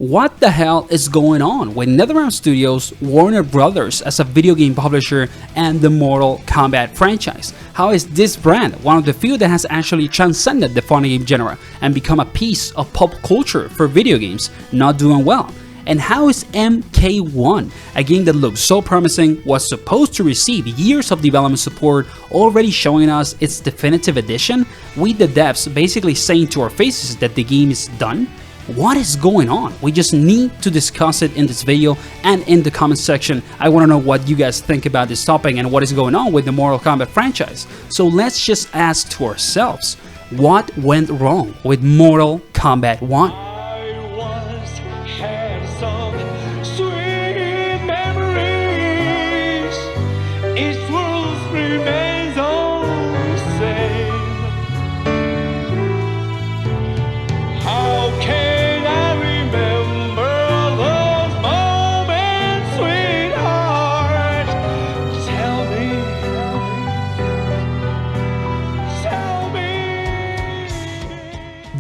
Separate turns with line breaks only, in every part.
What the hell is going on with NetherRealm Studios, Warner Brothers as a video game publisher, and the Mortal Kombat franchise? How is this brand, one of the few that has actually transcended the funny game genre and become a piece of pop culture for video games, not doing well? And how is MK1, a game that looks so promising, was supposed to receive years of development support, already showing us its definitive edition, with the devs basically saying to our faces that the game is done? What is going on? We just need to discuss it in this video and in the comment section. I want to know what you guys think about this topic and what is going on with the Mortal Kombat franchise. So let's just ask to ourselves, what went wrong with Mortal Kombat 1?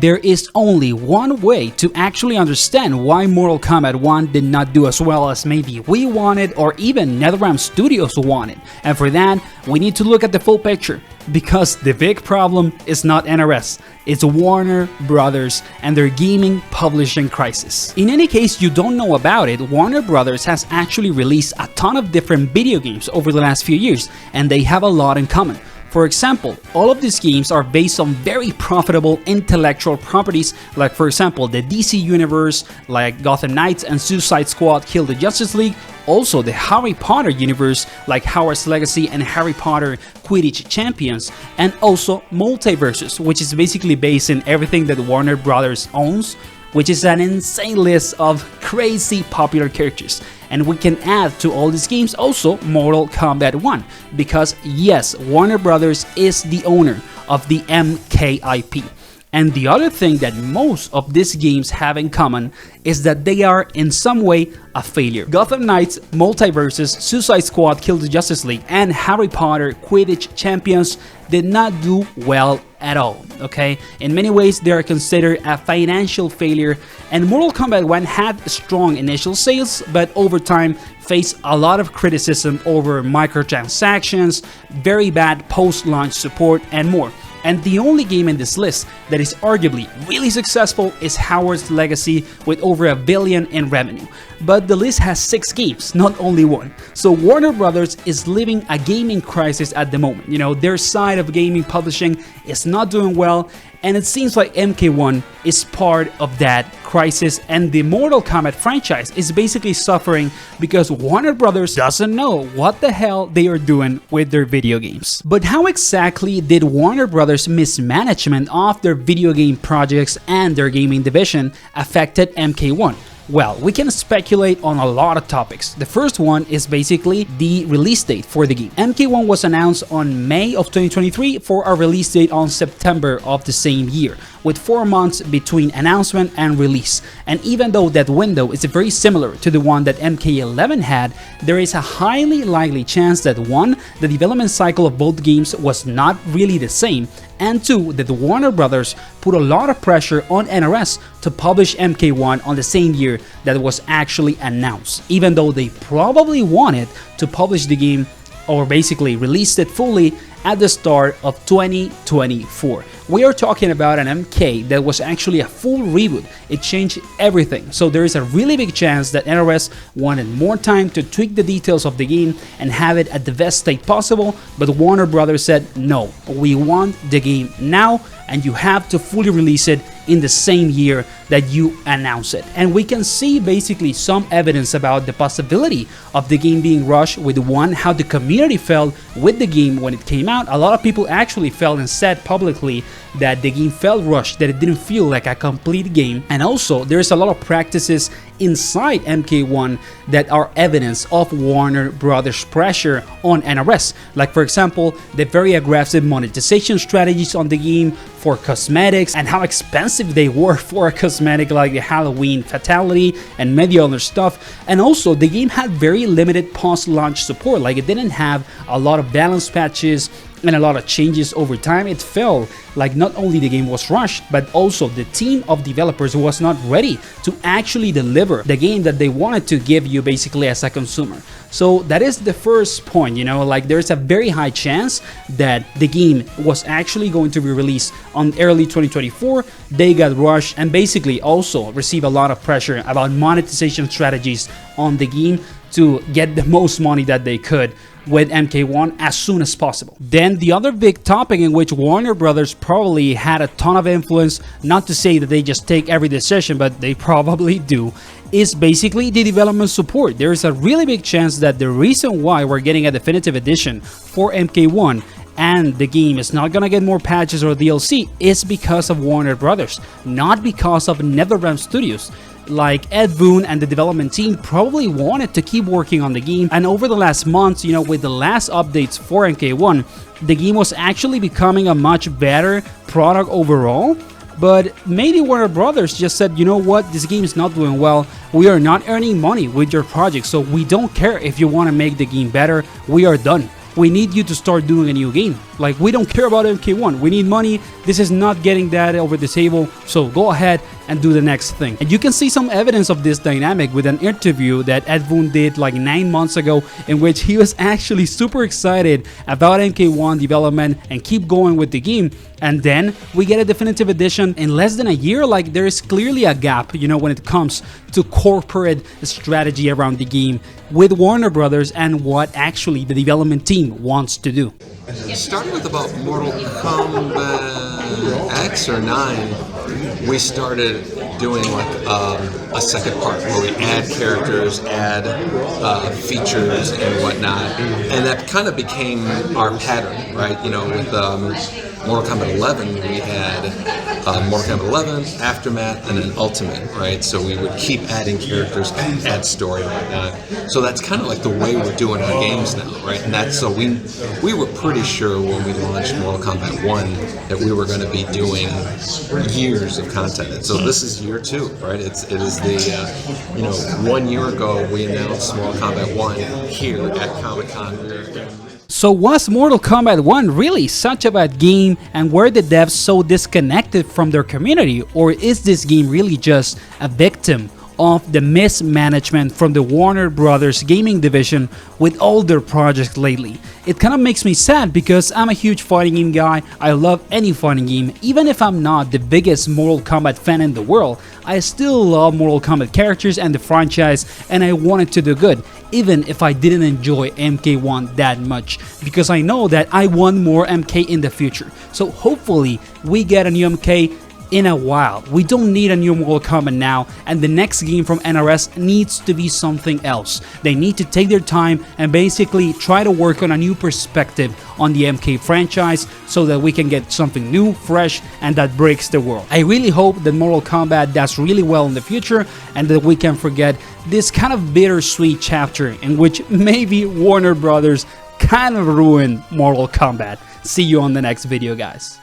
There is only one way to actually understand why Mortal Kombat 1 did not do as well as maybe we wanted or even NetherRealm Studios wanted, and for that we need to look at the full picture, because the big problem is not NRS, it's Warner Brothers and their gaming publishing crisis. In any case you don't know about it, Warner Brothers has actually released a ton of different video games over the last few years, and they have a lot in common. For example, all of these games are based on very profitable intellectual properties, like for example the DC universe, like Gotham Knights and Suicide Squad Kill the Justice League, also the Harry Potter universe like Hogwarts Legacy and Harry Potter Quidditch Champions, and also MultiVersus, which is basically based in everything that Warner Brothers owns, which is an insane list of crazy popular characters. And we can add to all these games also Mortal Kombat 1, because yes, Warner Brothers is the owner of the MK IP. And the other thing that most of these games have in common is that they are in some way a failure. Gotham Knights, MultiVersus, Suicide Squad Kill the Justice League, and Harry Potter Quidditch Champions did not do well at all, okay? In many ways they are considered a financial failure, and Mortal Kombat 1 had strong initial sales, but over time faced a lot of criticism over microtransactions, very bad post-launch support, and more. And the only game in this list that is arguably really successful is Hogwarts Legacy with over $1 billion in revenue. But the list has 6 games, not only one. So Warner Brothers is living a gaming crisis at the moment. You know, their side of gaming publishing is not doing well, and it seems like MK1 is part of that crisis, and the Mortal Kombat franchise is basically suffering because Warner Brothers doesn't know what the hell they are doing with their video games. But how exactly did Warner Brothers' mismanagement of their video game projects and their gaming division affected MK1? Well, we can speculate on a lot of topics. The first one is basically the release date for the game. MK1 was announced on May of 2023 for a release date on September of the same year, with 4 months between announcement and release. And even though that window is very similar to the one that MK11 had, there is a highly likely chance that 1, the development cycle of both games was not really the same, and 2, that Warner Brothers put a lot of pressure on NRS to publish MK1 on the same year that it was actually announced, even though they probably wanted to publish the game or basically released it fully at the start of 2024. We are talking about an MK that was actually a full reboot. It changed everything, so there is a really big chance that NRS wanted more time to tweak the details of the game and have it at the best state possible, but Warner Brothers said no, we want the game now and you have to fully release it in the same year that you announce it. And we can see basically some evidence about the possibility of the game being rushed with 1, how the community felt with the game when it came out. A lot of people actually felt and said publicly that the game felt rushed, that it didn't feel like a complete game. And also there's a lot of practices inside MK1 that are evidence of Warner Brothers pressure on NRS, like for example the very aggressive monetization strategies on the game for cosmetics and how expensive they were for a cosmetic like the Halloween fatality and many other stuff. And also the game had very limited post-launch support, like it didn't have a lot of balance patches and a lot of changes over time. It felt like not only the game was rushed, but also the team of developers was not ready to actually deliver the game that they wanted to give you basically as a consumer. So that is the first point, you know, like there's a very high chance that the game was actually going to be released on early 2024. They got rushed and basically also receive a lot of pressure about monetization strategies on the game to get the most money that they could with MK1 as soon as possible. Then the other big topic in which Warner Brothers probably had a ton of influence, not to say that they just take every decision, but they probably do, is basically the development support. There is a really big chance that the reason why we're getting a definitive edition for MK1 and the game is not gonna get more patches or DLC is because of Warner Brothers, not because of NetherRealm Studios. Like Ed Boon and the development team probably wanted to keep working on the game, and over the last months, you know, with the last updates for MK1, the game was actually becoming a much better product overall. But maybe Warner Brothers just said, you know what, this game is not doing well, we are not earning money with your project, so we don't care if you want to make the game better, we are done. We need you to start doing a new game. Like, we don't care about MK1, we need money, this is not getting that over the table, so go ahead and do the next thing. And you can see some evidence of this dynamic with an interview that Ed Boon did like 9 months ago, in which he was actually super excited about MK1 development and keep going with the game. And then we get a definitive edition in less than a year. Like, there is clearly a gap, you know, when it comes to corporate strategy around the game with Warner Brothers and what actually the development team wants to do.
Starting with about Mortal Kombat X or 9, we started doing like a second part where we add characters, add features and whatnot, and that kind of became our pattern, right? You know, with Mortal Kombat 11, we had Mortal Kombat 11, Aftermath, and then Ultimate, right? So we would keep adding characters, add story and whatnot. So that's kind of like the way we're doing our games now, right? And that's so we were pretty sure when we launched Mortal Kombat 1 that we were going to be doing years of content. And so this is year 2, right? It is the you know, 1 year ago we announced Mortal Kombat 1 here at Comic-Con.
So was Mortal Kombat 1 really such a bad game, and were the devs so disconnected from their community, or is this game really just a victim of the mismanagement from the Warner Brothers gaming division with all their projects lately? It kind of makes me sad because I'm a huge fighting game guy. I love any fighting game. Even if I'm not the biggest Mortal Kombat fan in the world, I still love Mortal Kombat characters and the franchise, and I want it to do good, even if I didn't enjoy MK1 that much, because I know that I want more MK in the future. So hopefully we get a new MK in a while. We don't need a new Mortal Kombat now, and the next game from NRS needs to be something else. They need to take their time and basically try to work on a new perspective on the MK franchise so that we can get something new, fresh, and that breaks the world. I really hope that Mortal Kombat does really well in the future and that we can forget this kind of bittersweet chapter in which maybe Warner Brothers kind of ruined Mortal Kombat. See you on the next video, guys.